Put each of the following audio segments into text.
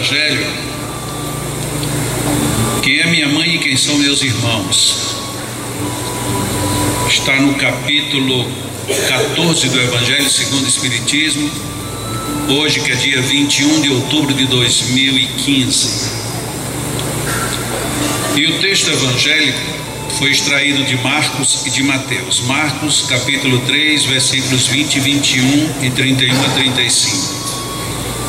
Evangelho, quem é minha mãe e quem são meus irmãos, está no capítulo 14 do Evangelho segundo o Espiritismo, hoje que é dia 21 de outubro de 2015. E o texto evangélico foi extraído de Marcos e de Mateus. Marcos capítulo 3, versículos 20 e 21 e 31 a 35.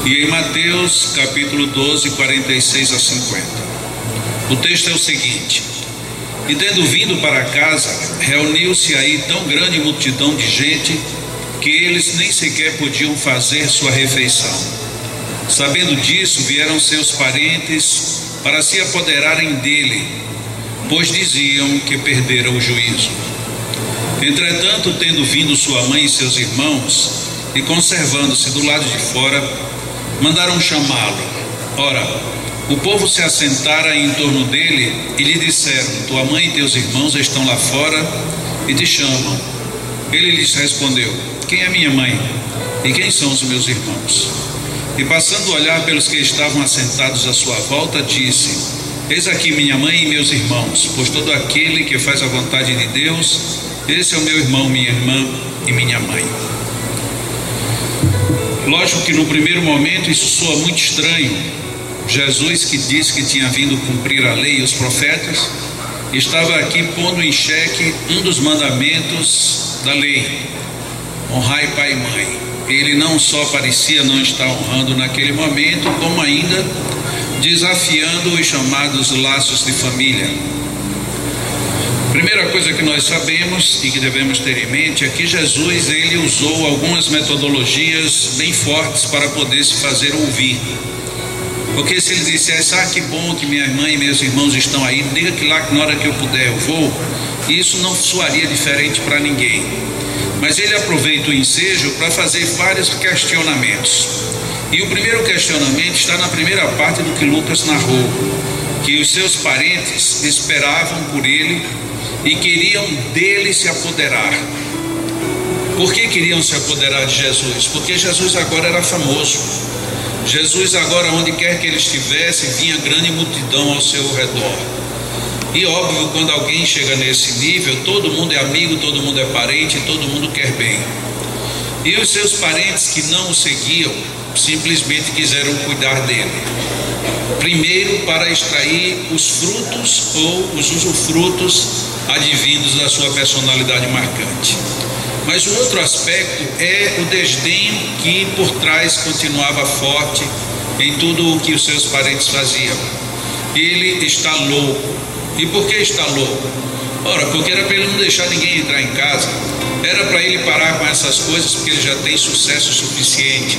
E em Mateus capítulo 12, 46 a 50. O texto é o seguinte: e tendo vindo para casa, reuniu-se aí tão grande multidão de gente que eles nem sequer podiam fazer sua refeição. Sabendo disso, vieram seus parentes para se apoderarem dele, pois diziam que perdera o juízo. Entretanto, tendo vindo sua mãe e seus irmãos, e conservando-se do lado de fora, mandaram chamá-lo. Ora, o povo se assentara em torno dele e lhe disseram: tua mãe e teus irmãos estão lá fora e te chamam. Ele lhes respondeu: quem é minha mãe e quem são os meus irmãos? E passando a olhar pelos que estavam assentados à sua volta, disse: eis aqui minha mãe e meus irmãos, pois todo aquele que faz a vontade de Deus, esse é o meu irmão, minha irmã e minha mãe. Lógico que no primeiro momento isso soa muito estranho. Jesus, que disse que tinha vindo cumprir a lei e os profetas, estava aqui pondo em xeque um dos mandamentos da lei: honrai pai e mãe. Ele não só parecia não estar honrando naquele momento, como ainda desafiando os chamados laços de família. Primeira coisa que nós sabemos e que devemos ter em mente é que Jesus, ele usou algumas metodologias bem fortes para poder se fazer ouvir. Porque se ele dissesse: que bom que minha irmã e meus irmãos estão aí, diga que lá que na hora que eu puder eu vou, isso não soaria diferente para ninguém. Mas ele aproveita o ensejo para fazer vários questionamentos. E o primeiro questionamento está na primeira parte do que Lucas narrou, que os seus parentes esperavam por ele e queriam dele se apoderar. Por que queriam se apoderar de Jesus? Porque Jesus agora era famoso. Jesus agora, onde quer que ele estivesse, vinha grande multidão ao seu redor. E óbvio, quando alguém chega nesse nível, todo mundo é amigo, todo mundo é parente, todo mundo quer bem. E os seus parentes que não o seguiam, simplesmente quiseram cuidar dele. Primeiro, para extrair os frutos ou os usufrutos advindos da sua personalidade marcante. Mas o outro aspecto é o desdém que por trás continuava forte em tudo o que os seus parentes faziam. Ele está louco. E por que está louco? Ora, porque era para ele não deixar ninguém entrar em casa. Era para ele parar com essas coisas porque ele já tem sucesso suficiente.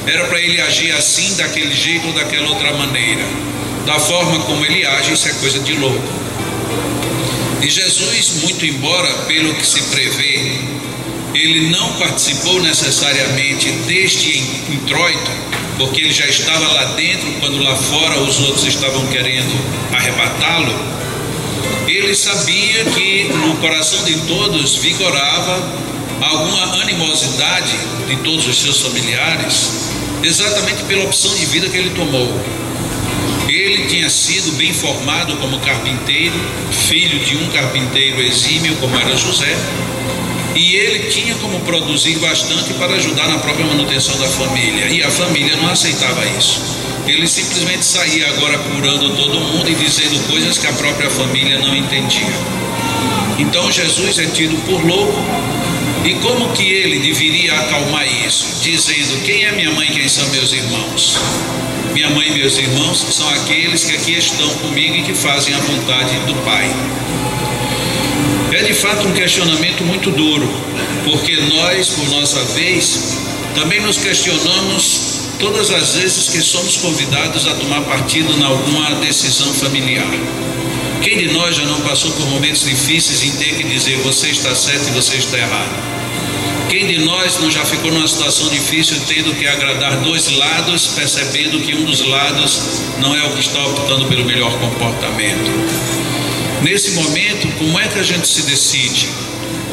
Era para ele agir assim, daquele jeito ou daquela outra maneira. Da forma como ele age, isso é coisa de louco. E Jesus, muito embora pelo que se prevê, ele não participou necessariamente deste introito, porque ele já estava lá dentro quando lá fora os outros estavam querendo arrebatá-lo. Ele sabia que no coração de todos vigorava alguma animosidade de todos os seus familiares, exatamente pela opção de vida que ele tomou. Ele tinha sido bem formado como carpinteiro, filho de um carpinteiro exímio como era José, e ele tinha como produzir bastante para ajudar na própria manutenção da família, e a família não aceitava isso. Ele simplesmente saía agora curando todo mundo e dizendo coisas que a própria família não entendia. Então Jesus é tido por louco. E como que ele deveria acalmar isso? Dizendo: quem é minha mãe e quem são meus irmãos? Minha mãe e meus irmãos são aqueles que aqui estão comigo e que fazem a vontade do Pai. É de fato um questionamento muito duro, porque nós, por nossa vez, também nos questionamos todas as vezes que somos convidados a tomar partido em alguma decisão familiar. Quem de nós já não passou por momentos difíceis em ter que dizer: você está certo e você está errado? Quem de nós não já ficou numa situação difícil tendo que agradar dois lados, percebendo que um dos lados não é o que está optando pelo melhor comportamento? Nesse momento, como é que a gente se decide?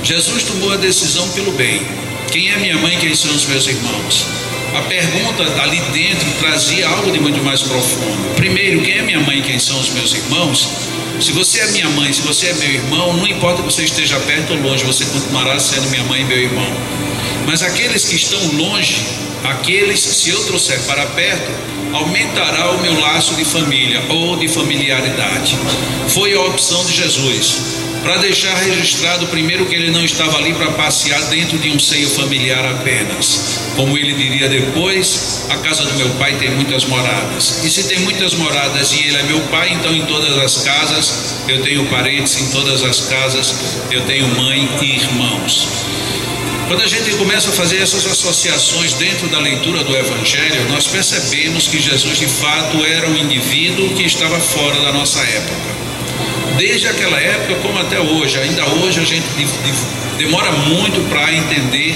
Jesus tomou a decisão pelo bem. Quem é minha mãe e quem são os meus irmãos? a pergunta ali dentro trazia algo de muito mais profundo. Primeiro, quem é minha mãe e quem são os meus irmãos? Se você é minha mãe, se você é meu irmão, não importa que você esteja perto ou longe, você continuará sendo minha mãe e meu irmão. Mas aqueles que estão longe, aqueles, se eu trouxer para perto, aumentará o meu laço de família ou de familiaridade. Foi a opção de Jesus, para deixar registrado primeiro que ele não estava ali para passear dentro de um seio familiar apenas. Como ele diria depois, a casa do meu pai tem muitas moradas. E se tem muitas moradas e ele é meu pai, então em todas as casas eu tenho parentes, em todas as casas eu tenho mãe e irmãos. Quando a gente começa a fazer essas associações dentro da leitura do Evangelho, nós percebemos que Jesus de fato era um indivíduo que estava fora da nossa época. Desde aquela época como até hoje, ainda hoje a gente demora muito para entender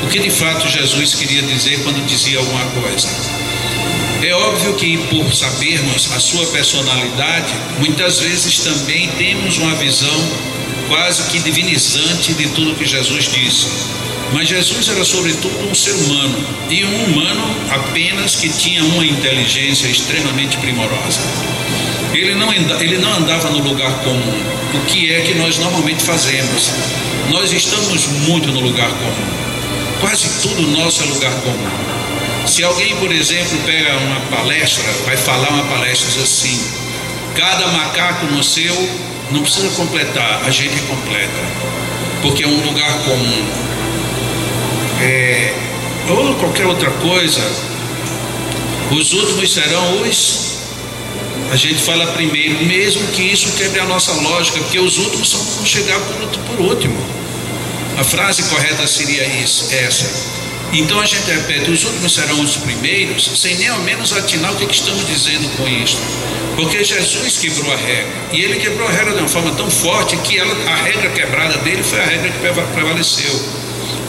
o que de fato Jesus queria dizer quando dizia alguma coisa. É óbvio que por sabermos a sua personalidade, muitas vezes também temos uma visão quase que divinizante de tudo que Jesus disse. Mas Jesus era sobretudo um ser humano, e um humano apenas que tinha uma inteligência extremamente primorosa. Ele não andava no lugar comum. O que é que nós normalmente fazemos? Nós estamos muito no lugar comum. Quase tudo nosso é lugar comum. Se alguém, por exemplo, pega uma palestra, vai falar uma palestra diz assim: cada macaco no seu, não precisa completar, a gente completa, porque é um lugar comum. Ou qualquer outra coisa, os últimos serão os. A gente fala primeiro, mesmo que isso quebre a nossa lógica, porque os últimos vão chegar por último. A frase correta seria essa. Então a gente repete, os últimos serão os primeiros, sem nem ao menos atinar o que estamos dizendo com isso. Porque Jesus quebrou a regra, e ele quebrou a regra de uma forma tão forte que a regra quebrada dele foi a regra que prevaleceu.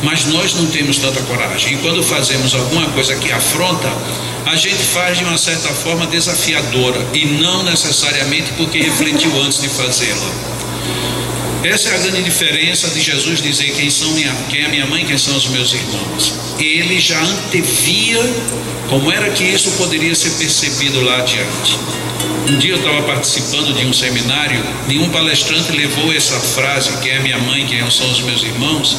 Mas nós não temos tanta coragem, e quando fazemos alguma coisa que afronta, a gente faz de uma certa forma desafiadora, e não necessariamente porque refletiu antes de fazê-la. Essa é a grande diferença de Jesus dizer quem é minha mãe, quem são os meus irmãos. Ele já antevia como era que isso poderia ser percebido lá adiante. Um dia eu estava participando de um seminário, e um palestrante levou essa frase, quem é minha mãe, quem são os meus irmãos,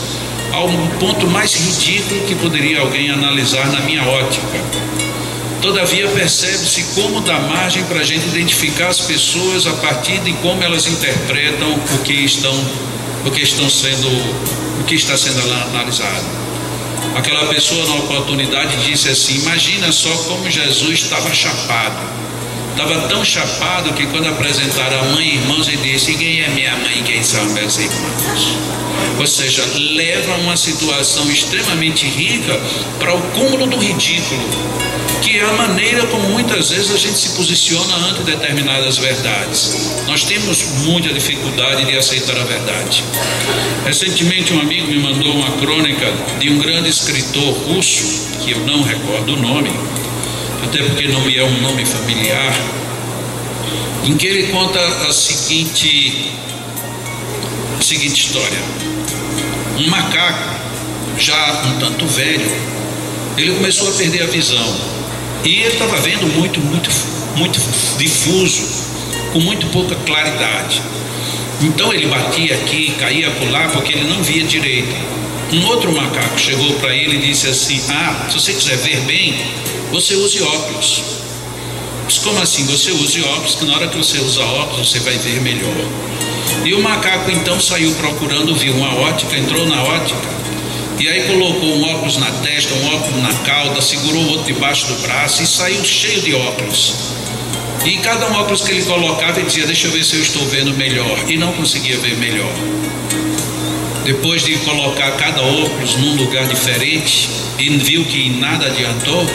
ao ponto mais ridículo que poderia alguém analisar na minha ótica. Todavia percebe-se como dá margem para a gente identificar as pessoas a partir de como elas interpretam o que está sendo analisado. Aquela pessoa na oportunidade disse assim: imagina só como Jesus estava chapado. Estava tão chapado que quando apresentaram a mãe e irmãos, ele disse: quem é minha mãe e quem são meus irmãos? Ou seja, leva a uma situação extremamente rica para o cúmulo do ridículo, que é a maneira como muitas vezes a gente se posiciona ante determinadas verdades. Nós temos muita dificuldade de aceitar a verdade. Recentemente um amigo me mandou uma crônica de um grande escritor russo, que eu não recordo o nome, até porque não me é um nome familiar, em que ele conta a seguinte história. Um macaco, já um tanto velho, ele começou a perder a visão, e ele estava vendo muito difuso, com muito pouca claridade. Então ele batia aqui, caía acolá, porque ele não via direito. Um outro macaco chegou para ele e disse assim: se você quiser ver bem, você use óculos. Mas como assim? Você use óculos, que na hora que você usa óculos você vai ver melhor. E o macaco então saiu procurando, viu uma ótica, entrou na ótica, e aí colocou um óculos na testa, um óculos na cauda, segurou o outro debaixo do braço e saiu cheio de óculos. E cada um óculos que ele colocava, ele dizia: deixa eu ver se eu estou vendo melhor, e não conseguia ver melhor. Depois de colocar cada óculos num lugar diferente e viu que nada adiantou,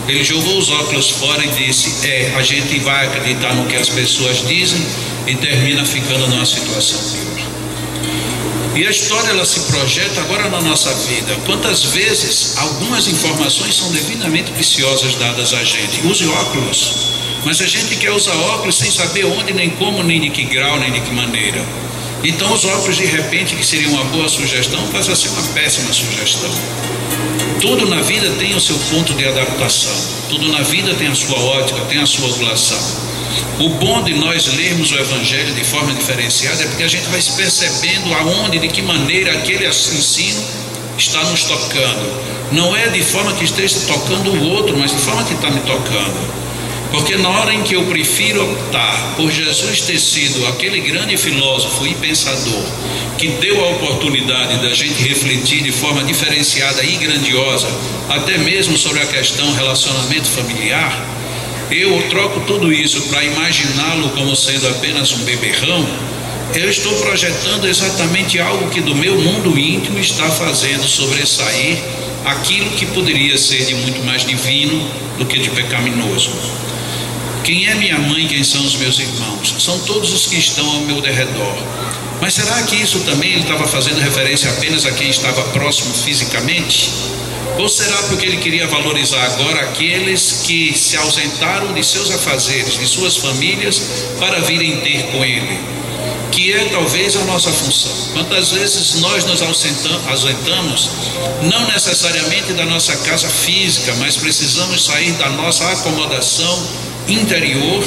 ele jogou os óculos fora e disse: a gente vai acreditar no que as pessoas dizem, e termina ficando numa situação pior. E a história ela se projeta agora na nossa vida. Quantas vezes algumas informações são devidamente preciosas dadas a gente? Use óculos, mas a gente quer usar óculos sem saber onde, nem como, nem de que grau, nem de que maneira. Então os óculos, de repente, que seria uma boa sugestão, passa a ser uma péssima sugestão. Tudo na vida tem o seu ponto de adaptação, tudo na vida tem a sua ótica, tem a sua angulação. O bom de nós lermos o Evangelho de forma diferenciada é porque a gente vai se percebendo aonde, de que maneira aquele ensino está nos tocando. Não é de forma que esteja tocando o outro, mas de forma que está me tocando. Porque na hora em que eu prefiro optar por Jesus ter sido aquele grande filósofo e pensador que deu a oportunidade da gente refletir de forma diferenciada e grandiosa, até mesmo sobre a questão relacionamento familiar, eu troco tudo isso para imaginá-lo como sendo apenas um beberrão. Eu estou projetando exatamente algo que do meu mundo íntimo está fazendo sobressair aquilo que poderia ser de muito mais divino do que de pecaminoso. Quem é minha mãe, quem são os meus irmãos? São todos os que estão ao meu derredor. Mas será que isso também ele estava fazendo referência apenas a quem estava próximo fisicamente? Ou será porque ele queria valorizar agora aqueles que se ausentaram de seus afazeres, de suas famílias, para virem ter com ele? Que é talvez a nossa função. Quantas vezes nós nos ausentamos, não necessariamente da nossa casa física, mas precisamos sair da nossa acomodação interior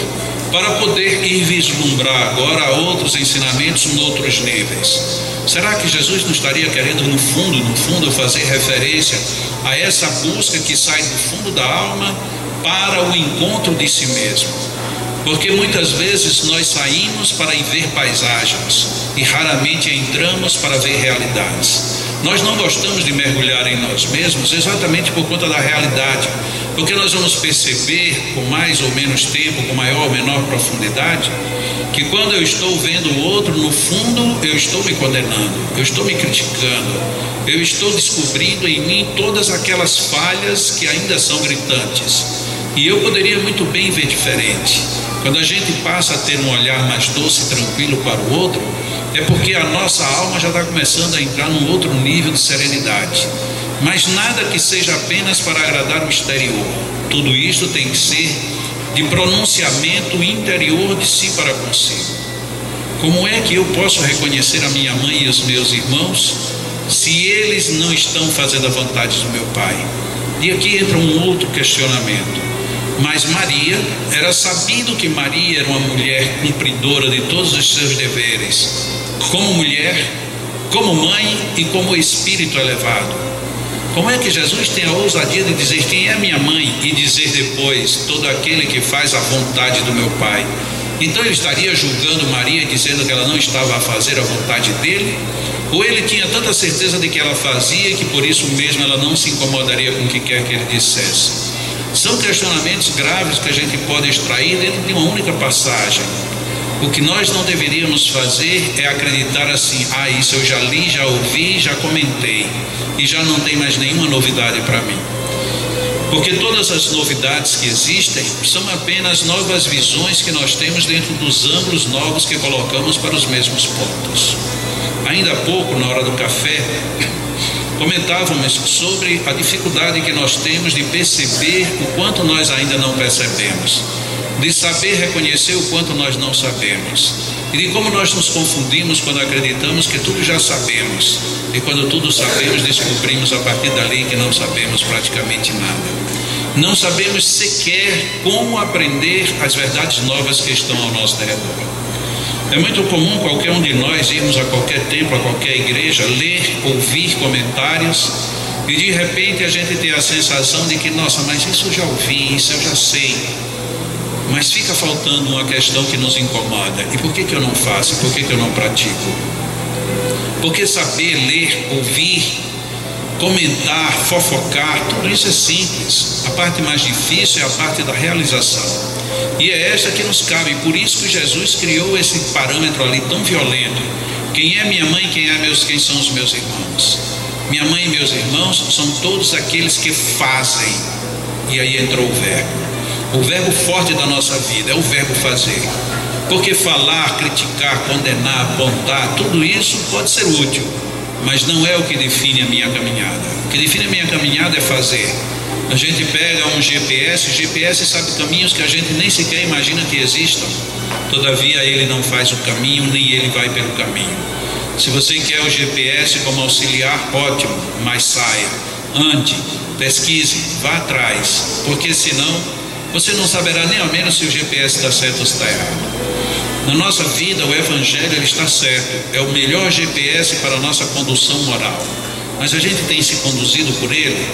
para poder ir vislumbrar agora outros ensinamentos em outros níveis. Será que Jesus não estaria querendo no fundo fazer referência a essa busca que sai do fundo da alma para o encontro de si mesmo? Porque muitas vezes nós saímos para ir ver paisagens e raramente entramos para ver realidades. Nós não gostamos de mergulhar em nós mesmos exatamente por conta da realidade, porque nós vamos perceber com mais ou menos tempo, com maior ou menor profundidade, que quando eu estou vendo o outro, no fundo eu estou me condenando, eu estou me criticando, eu estou descobrindo em mim todas aquelas falhas que ainda são gritantes, e eu poderia muito bem ver diferente. Quando a gente passa a ter um olhar mais doce e tranquilo para o outro, é porque a nossa alma já está começando a entrar num outro nível de serenidade. Mas nada que seja apenas para agradar o exterior. Tudo isso tem que ser de pronunciamento interior de si para consigo. Como é que eu posso reconhecer a minha mãe e os meus irmãos se eles não estão fazendo a vontade do meu Pai? E aqui entra um outro questionamento. Mas Maria, era sabido que Maria era uma mulher cumpridora de todos os seus deveres, como mulher, como mãe e como espírito elevado. Como é que Jesus tem a ousadia de dizer quem é minha mãe e dizer depois todo aquele que faz a vontade do meu Pai? Então ele estaria julgando Maria e dizendo que ela não estava a fazer a vontade dele? Ou ele tinha tanta certeza de que ela fazia que por isso mesmo ela não se incomodaria com o que quer que ele dissesse? São questionamentos graves que a gente pode extrair dentro de uma única passagem. O que nós não deveríamos fazer é acreditar assim: isso eu já li, já ouvi, já comentei, e já não tem mais nenhuma novidade para mim. Porque todas as novidades que existem são apenas novas visões que nós temos dentro dos ângulos novos que colocamos para os mesmos pontos. Ainda há pouco, na hora do café, comentávamos sobre a dificuldade que nós temos de perceber o quanto nós ainda não percebemos, de saber reconhecer o quanto nós não sabemos, e de como nós nos confundimos quando acreditamos que tudo já sabemos, e quando tudo sabemos, descobrimos a partir dali que não sabemos praticamente nada. Não sabemos sequer como aprender as verdades novas que estão ao nosso redor. É muito comum qualquer um de nós irmos a qualquer templo, a qualquer igreja, ler, ouvir comentários, e de repente a gente tem a sensação de que, nossa, mas isso eu já ouvi, isso eu já sei. Mas fica faltando uma questão que nos incomoda. E por que eu não faço? Por que eu não pratico? Porque saber ler, ouvir, comentar, fofocar, tudo isso é simples. A parte mais difícil é a parte da realização. E é esta que nos cabe. Por isso que Jesus criou esse parâmetro ali tão violento. Quem é minha mãe, quem são os meus irmãos? Minha mãe e meus irmãos são todos aqueles que fazem. E aí entrou o verbo. O verbo forte da nossa vida é o verbo fazer. Porque falar, criticar, condenar, apontar, tudo isso pode ser útil, mas não é o que define a minha caminhada. O que define a minha caminhada é fazer. A gente pega um GPS, o GPS sabe caminhos que a gente nem sequer imagina que existam. Todavia ele não faz o caminho, nem ele vai pelo caminho. Se você quer o GPS como auxiliar, ótimo, mas saia. ande, pesquise, vá atrás, porque senão você não saberá nem ao menos se o GPS está certo ou está errado. Na nossa vida, o Evangelho ele está certo, é o melhor GPS para a nossa condução moral. Mas a gente tem se conduzido por ele,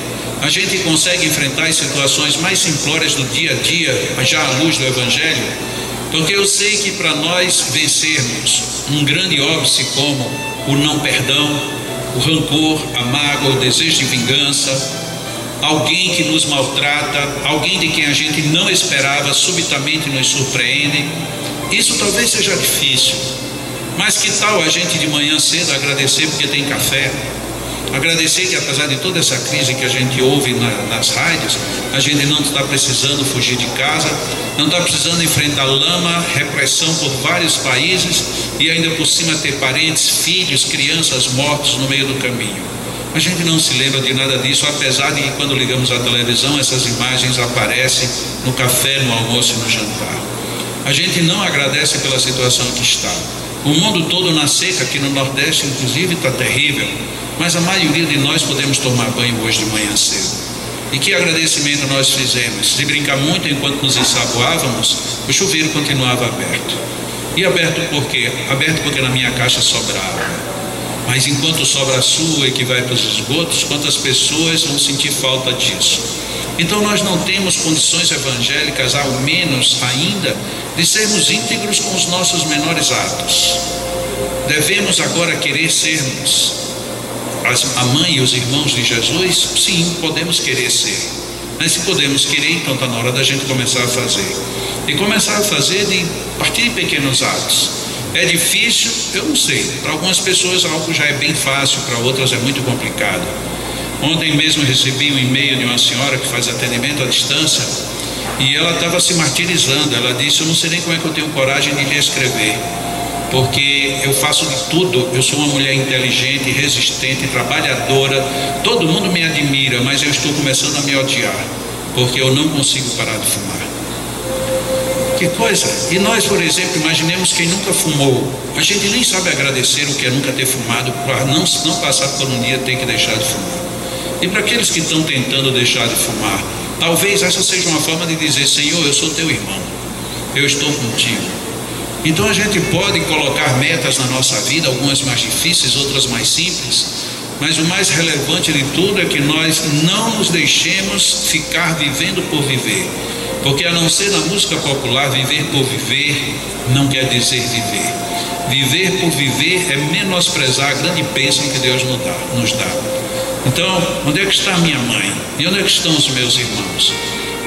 a gente consegue enfrentar as situações mais simplórias do dia a dia, já à luz do Evangelho, porque eu sei que para nós vencermos um grande óbice como o não perdão, o rancor, a mágoa, o desejo de vingança, alguém que nos maltrata, alguém de quem a gente não esperava, subitamente nos surpreende, isso talvez seja difícil, mas que tal a gente de manhã cedo agradecer porque tem café? Agradecer que apesar de toda essa crise que a gente ouve nas rádios, a gente não está precisando fugir de casa, não está precisando enfrentar lama, repressão por vários países e ainda por cima ter parentes, filhos, crianças mortos no meio do caminho. A gente não se lembra de nada disso, apesar de que quando ligamos a televisão essas imagens aparecem no café, no almoço e no jantar. A gente não agradece pela situação que está. O mundo todo na seca, aqui no Nordeste inclusive está terrível, mas a maioria de nós podemos tomar banho hoje de manhã cedo. E que agradecimento nós fizemos? Se brincar muito enquanto nos ensaboávamos, o chuveiro continuava aberto. E aberto por quê? Aberto porque na minha caixa sobrava. Mas enquanto sobra a sua e que vai para os esgotos, quantas pessoas vão sentir falta disso? Então nós não temos condições evangélicas, ao menos ainda, de sermos íntegros com os nossos menores atos. Devemos agora querer sermos a mãe e os irmãos de Jesus? Sim, podemos querer ser. Mas se podemos querer, então está na hora da gente começar a fazer. E começar a fazer a partir de pequenos atos. É difícil? Eu não sei. Para algumas pessoas algo já é bem fácil, para outras é muito complicado. Ontem mesmo recebi um e-mail de uma senhora que faz atendimento à distância e ela estava se martirizando. Ela disse: eu não sei nem como é que eu tenho coragem de lhe escrever, porque eu faço de tudo, eu sou uma mulher inteligente, resistente, trabalhadora, todo mundo me admira, mas eu estou começando a me odiar, porque eu não consigo parar de fumar. Que coisa! E nós, por exemplo, imaginemos quem nunca fumou, a gente nem sabe agradecer o que é nunca ter fumado, para não passar por um dia ter que deixar de fumar. E para aqueles que estão tentando deixar de fumar, talvez essa seja uma forma de dizer: Senhor, eu sou teu irmão, eu estou contigo. Então a gente pode colocar metas na nossa vida, algumas mais difíceis, outras mais simples, mas o mais relevante de tudo é que nós não nos deixemos ficar vivendo por viver, porque a não ser na música popular, viver por viver não quer dizer viver. Viver por viver é menosprezar a grande bênção que Deus nos dá. Então, onde é que está a minha mãe? E onde é que estão os meus irmãos?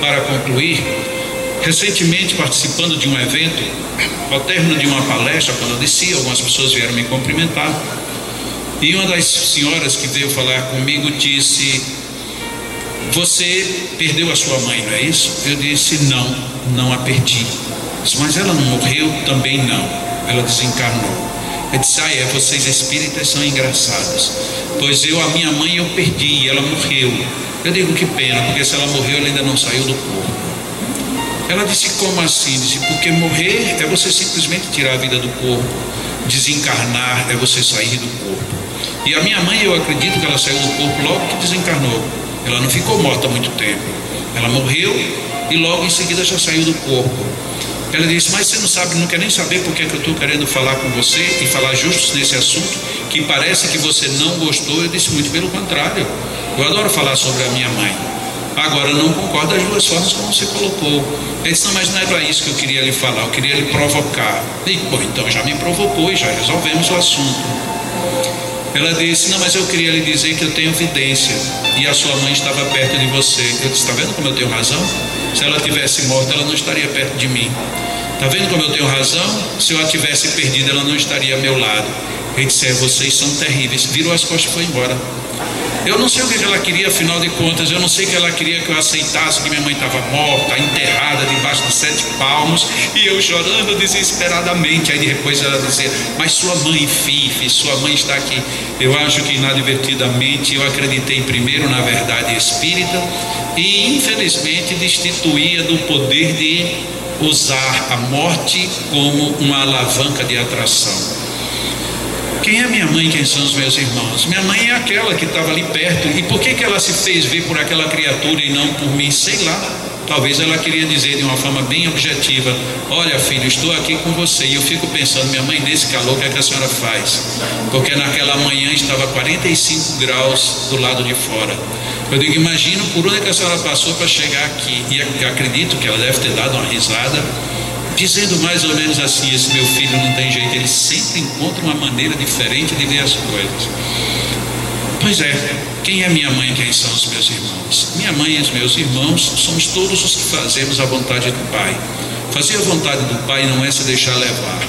Para concluir, recentemente participando de um evento, ao término de uma palestra, quando eu desci, algumas pessoas vieram me cumprimentar, e uma das senhoras que veio falar comigo disse: você perdeu a sua mãe, não é isso? Eu disse: não, não a perdi. Disse: mas ela não morreu? Também não, ela desencarnou. Eu disse: vocês espíritas são engraçados, pois a minha mãe eu perdi e ela morreu. Eu digo: que pena, porque se ela morreu ela ainda não saiu do corpo. Ela disse: como assim? Disse: porque morrer é você simplesmente tirar a vida do corpo, desencarnar é você sair do corpo. E a minha mãe, eu acredito que ela saiu do corpo logo que desencarnou. Ela não ficou morta há muito tempo, ela morreu e logo em seguida já saiu do corpo. Ela disse: mas você não sabe, não quer nem saber porque é que eu estou querendo falar com você e falar justo nesse assunto que parece que você não gostou. Eu disse: muito pelo contrário, eu adoro falar sobre a minha mãe. Agora eu não concordo das duas formas como você colocou. Ele disse: não, mas não é para isso que eu queria lhe falar, eu queria lhe provocar. Eu disse: bom, então já me provocou e já resolvemos o assunto. Ela disse: não, mas eu queria lhe dizer que eu tenho evidência e a sua mãe estava perto de você. Eu disse: está vendo como eu tenho razão? Se ela tivesse morta, ela não estaria perto de mim. Está vendo como eu tenho razão? Se eu a tivesse perdido, ela não estaria ao meu lado. Ele disse: vocês são terríveis. Virou as costas e foi embora. Eu não sei o que ela queria, afinal de contas. Eu não sei que ela queria que eu aceitasse que minha mãe estava morta, enterrada debaixo de 7 palmos, e eu chorando desesperadamente. Aí depois ela dizia: mas sua mãe, Fife, sua mãe está aqui. Eu acho que inadvertidamente eu acreditei primeiro na verdade espírita e infelizmente destituía do poder de usar a morte como uma alavanca de atração. Quem é minha mãe? Quem são os meus irmãos? Minha mãe é aquela que estava ali perto. E por que ela se fez ver por aquela criatura e não por mim? Sei lá. Talvez ela queria dizer de uma forma bem objetiva: olha, filho, estou aqui com você. E eu fico pensando, minha mãe, nesse calor, o que é que a senhora faz? Porque naquela manhã estava 45 graus do lado de fora. Eu digo, imagino por onde é que a senhora passou para chegar aqui. E acredito que ela deve ter dado uma risada, dizendo mais ou menos assim: esse meu filho não tem jeito, ele sempre encontra uma maneira diferente de ver as coisas. Pois é, quem é minha mãe? Quem são os meus irmãos? Minha mãe e os meus irmãos somos todos os que fazemos a vontade do Pai. Fazer a vontade do Pai não é se deixar levar.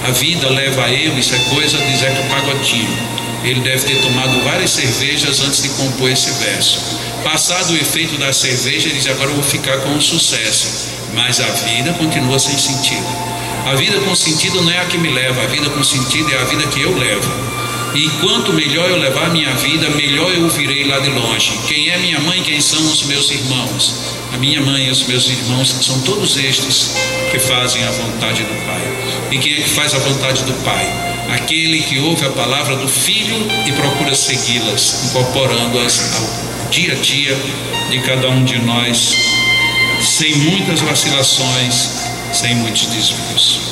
A vida leva a eu, isso é coisa de Zeca Pagodinho. Ele deve ter tomado várias cervejas antes de compor esse verso. Passado o efeito da cerveja, ele diz: agora eu vou ficar com um sucesso. Mas a vida continua sem sentido. A vida com sentido não é a que me leva, a vida com sentido é a vida que eu levo. E quanto melhor eu levar a minha vida, melhor eu virei lá de longe. Quem é minha mãe? Quem são os meus irmãos? A minha mãe e os meus irmãos são todos estes que fazem a vontade do Pai. E quem é que faz a vontade do Pai? Aquele que ouve a palavra do Filho e procura segui-las, incorporando-as ao dia a dia de cada um de nós, sem muitas vacilações, sem muitos desvios.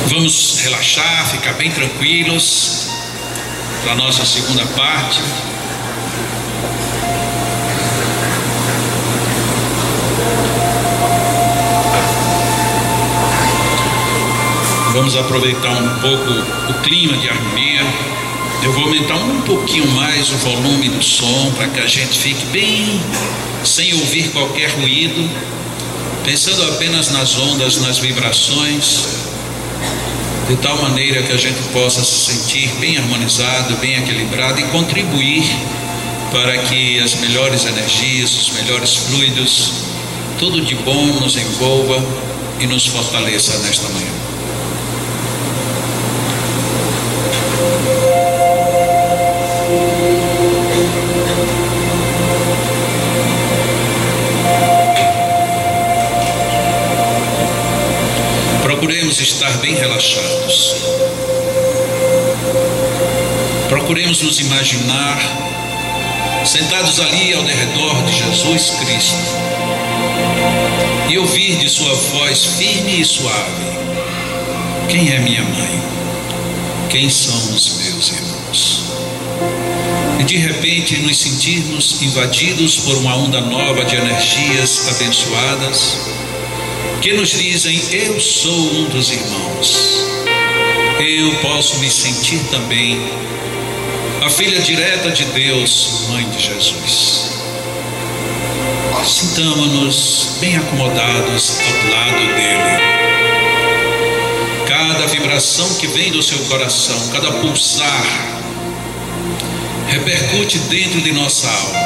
Vamos relaxar, ficar bem tranquilos para a nossa segunda parte. Vamos aproveitar um pouco o clima de harmonia. Eu vou aumentar um pouquinho mais o volume do som para que a gente fique bem sem ouvir qualquer ruído, pensando apenas nas ondas, nas vibrações, de tal maneira que a gente possa se sentir bem harmonizado, bem equilibrado e contribuir para que as melhores energias, os melhores fluidos, tudo de bom nos envolva e nos fortaleça nesta manhã. Procuremos estar bem relaxados. Procuremos nos imaginar sentados ali ao redor de Jesus Cristo e ouvir de sua voz firme e suave: quem é minha mãe? Quem são os meus irmãos? E de repente nos sentirmos invadidos por uma onda nova de energias abençoadas que nos dizem: eu sou um dos irmãos, eu posso me sentir também a filha direta de Deus, mãe de Jesus. Sintamo-nos bem acomodados ao lado dele. Cada vibração que vem do seu coração, cada pulsar, repercute dentro de nossa alma.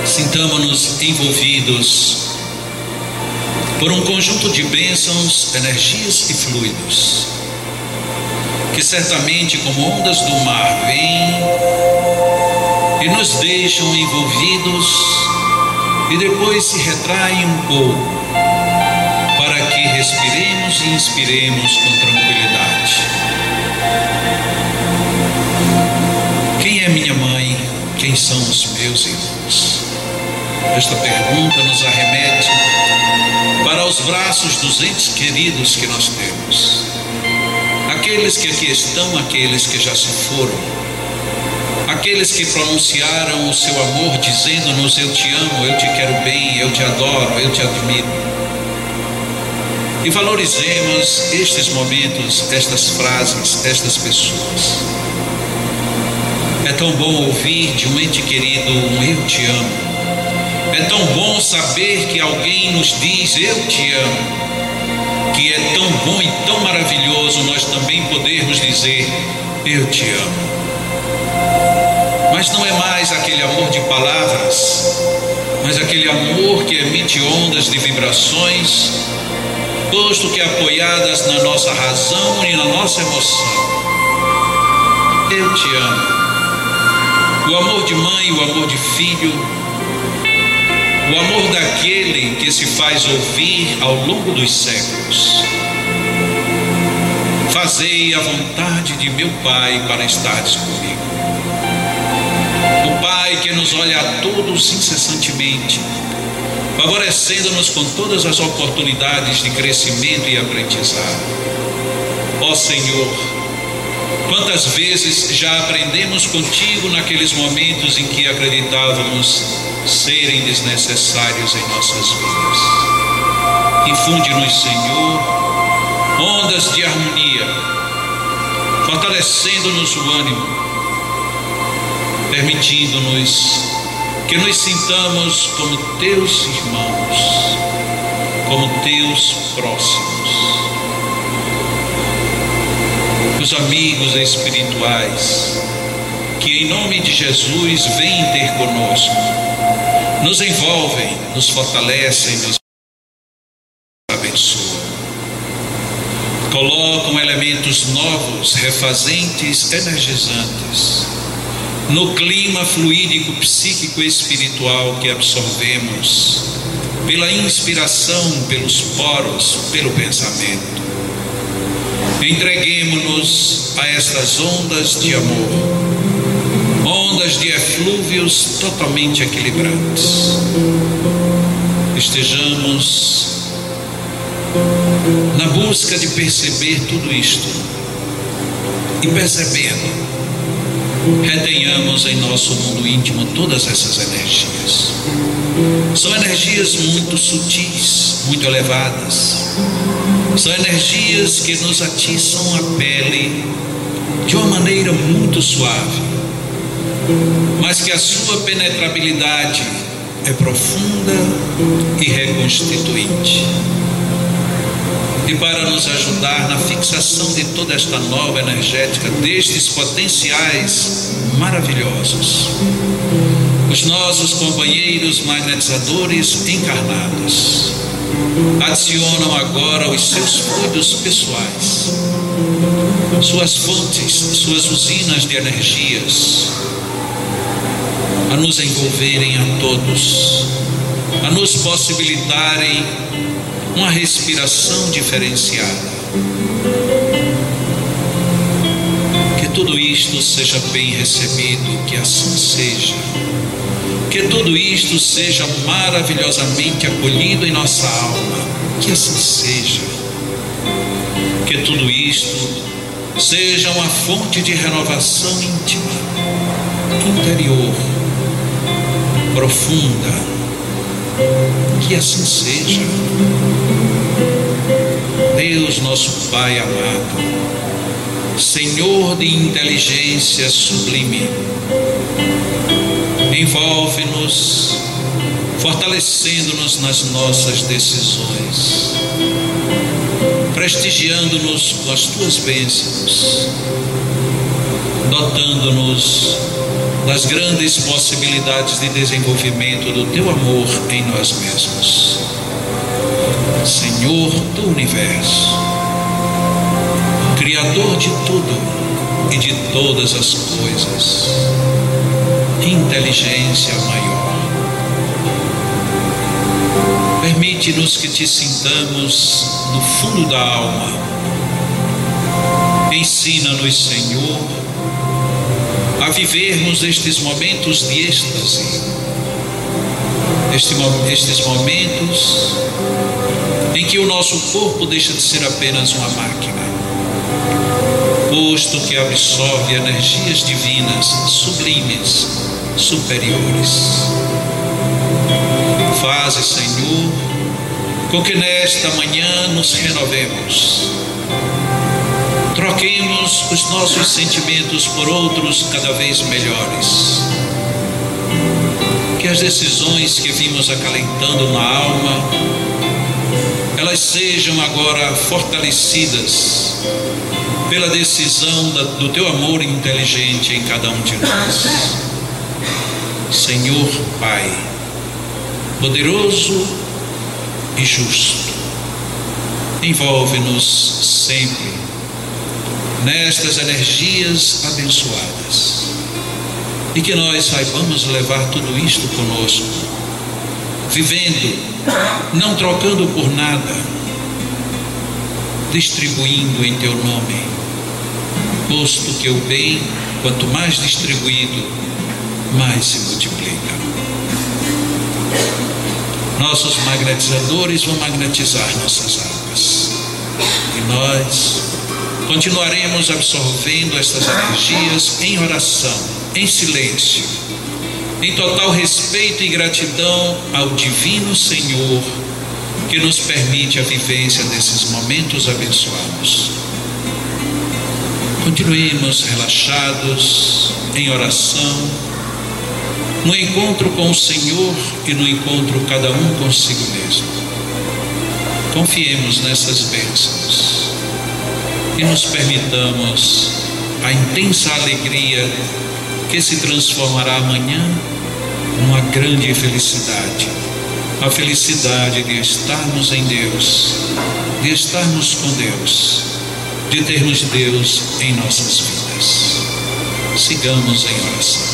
Sintamo-nos envolvidos por um conjunto de bênçãos, energias e fluidos, que certamente como ondas do mar vêm e nos deixam envolvidos e depois se retraem um pouco, para que respiremos e inspiremos com tranquilidade. Quem é minha mãe? Quem são os meus irmãos? Esta pergunta nos arremete para os braços dos entes queridos que nós temos, aqueles que aqui estão, aqueles que já se foram, aqueles que pronunciaram o seu amor dizendo-nos: eu te amo, eu te quero bem, eu te adoro, eu te admiro. E valorizemos estes momentos, estas frases, estas pessoas. É tão bom ouvir de um ente querido um eu te amo. É tão bom saber que alguém nos diz eu te amo. Que é tão bom e tão maravilhoso nós também podermos dizer eu te amo. Mas não é mais aquele amor de palavras, mas aquele amor que emite ondas de vibrações, posto que apoiadas na nossa razão e na nossa emoção. Eu te amo. O amor de mãe, o amor de filho, o amor daquele que se faz ouvir ao longo dos séculos. Fazei a vontade de meu Pai para estardes comigo. O Pai que nos olha a todos incessantemente, favorecendo-nos com todas as oportunidades de crescimento e aprendizado. Ó Senhor, quantas vezes já aprendemos contigo naqueles momentos em que acreditávamos serem desnecessários em nossas vidas. Infunde-nos, Senhor, ondas de harmonia, fortalecendo-nos o ânimo, permitindo-nos que nos sintamos como teus irmãos, como teus próximos, os amigos espirituais que em nome de Jesus vêm ter conosco, nos envolvem, nos fortalecem, nos abençoam, colocam elementos novos, refazentes, energizantes no clima fluídico, psíquico e espiritual que absorvemos pela inspiração, pelos poros, pelo pensamento. Entreguemo-nos a estas ondas de amor, ondas de eflúvios totalmente equilibrantes. Estejamos na busca de perceber tudo isto e, percebendo, retenhamos em nosso mundo íntimo todas essas energias. São energias muito sutis, muito elevadas. São energias que nos atiçam a pele de uma maneira muito suave, mas que a sua penetrabilidade é profunda e reconstituinte. E para nos ajudar na fixação de toda esta nova energética, destes potenciais maravilhosos, os nossos companheiros magnetizadores encarnados adicionam agora os seus fluidos pessoais, suas fontes, suas usinas de energias, a nos envolverem a todos, a nos possibilitarem uma respiração diferenciada. Que tudo isto seja bem recebido, que assim seja. Que tudo isto seja maravilhosamente acolhido em nossa alma, que assim seja. Que tudo isto seja uma fonte de renovação íntima, interior, profunda. Que assim seja. Deus nosso Pai amado, Senhor de inteligência sublime, envolve-nos, fortalecendo-nos nas nossas decisões, prestigiando-nos com as tuas bênçãos, dotando-nos das grandes possibilidades de desenvolvimento do teu amor em nós mesmos. Senhor do universo, Criador de tudo e de todas as coisas, inteligência maior, permite-nos que te sintamos no fundo da alma. Ensina-nos, Senhor, a vivermos estes momentos de êxtase, estes momentos em que o nosso corpo deixa de ser apenas uma máquina, posto que absorve energias divinas, sublimes, superiores. Faze, Senhor, com que nesta manhã nos renovemos, troquemos os nossos sentimentos por outros cada vez melhores, que as decisões que vimos acalentando na alma, elas sejam agora fortalecidas pela decisão do teu amor inteligente em cada um de nós. Senhor Pai, poderoso e justo, envolve-nos sempre nestas energias abençoadas, e que nós saibamos levar tudo isto conosco vivendo, não trocando por nada, distribuindo em teu nome, posto que o bem, quanto mais distribuído, mais se multiplica. Nossos magnetizadores vão magnetizar nossas almas, e nós continuaremos absorvendo estas energias em oração, em silêncio, em total respeito e gratidão ao Divino Senhor, que nos permite a vivência desses momentos abençoados. Continuemos relaxados, em oração, no encontro com o Senhor e no encontro cada um consigo mesmo. Confiemos nessas bênçãos e nos permitamos a intensa alegria que se transformará amanhã numa grande felicidade, a felicidade de estarmos em Deus, de estarmos com Deus, de termos Deus em nossas vidas. Sigamos em oração.